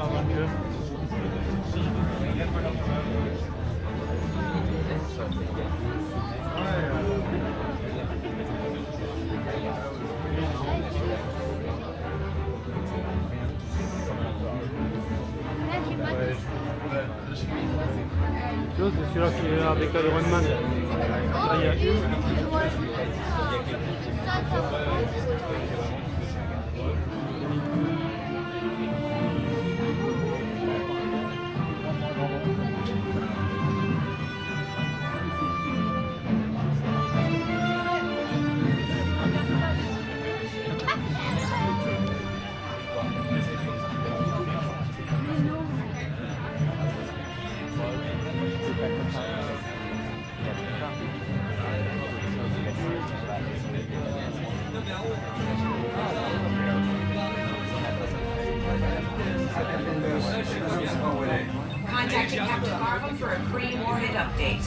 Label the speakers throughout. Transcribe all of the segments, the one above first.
Speaker 1: Avengers. Tu vois, c'est celui-là qui est avec Iron Man. Là, il y a une.
Speaker 2: Contacting Captain Marvel for a pre-warhead update.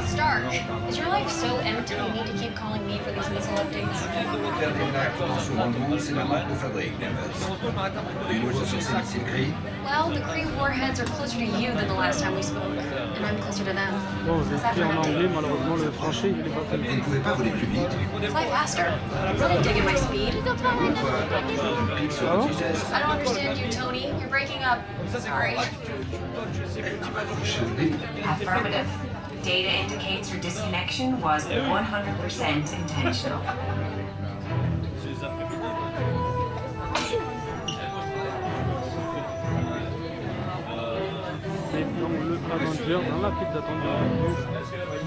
Speaker 3: Stark, is your life so empty you need to keep calling me for these missile updates?
Speaker 4: Faire des miracles dans ce grand monde, c'est la marque de fabrique des Les lois associées, c'est gris.
Speaker 3: Well, the Kree warheads are closer to you than the last time we spoke, and I'm closer to them.
Speaker 1: Bon, j'ai écrit en anglais, malheureusement le français il est pas très
Speaker 4: Vous
Speaker 1: bien.
Speaker 4: ne pouvez pas voler plus vite.
Speaker 3: Fly faster. I didn't dig at my speed.
Speaker 4: Pourquoi clique sur votre vitesse.
Speaker 3: I don't understand you, Tony. You're breaking up. Sorry.
Speaker 2: Affirmative. Data indicates your disconnection was 100% intentional.
Speaker 1: Et donc le Avenger dans la file d'attente.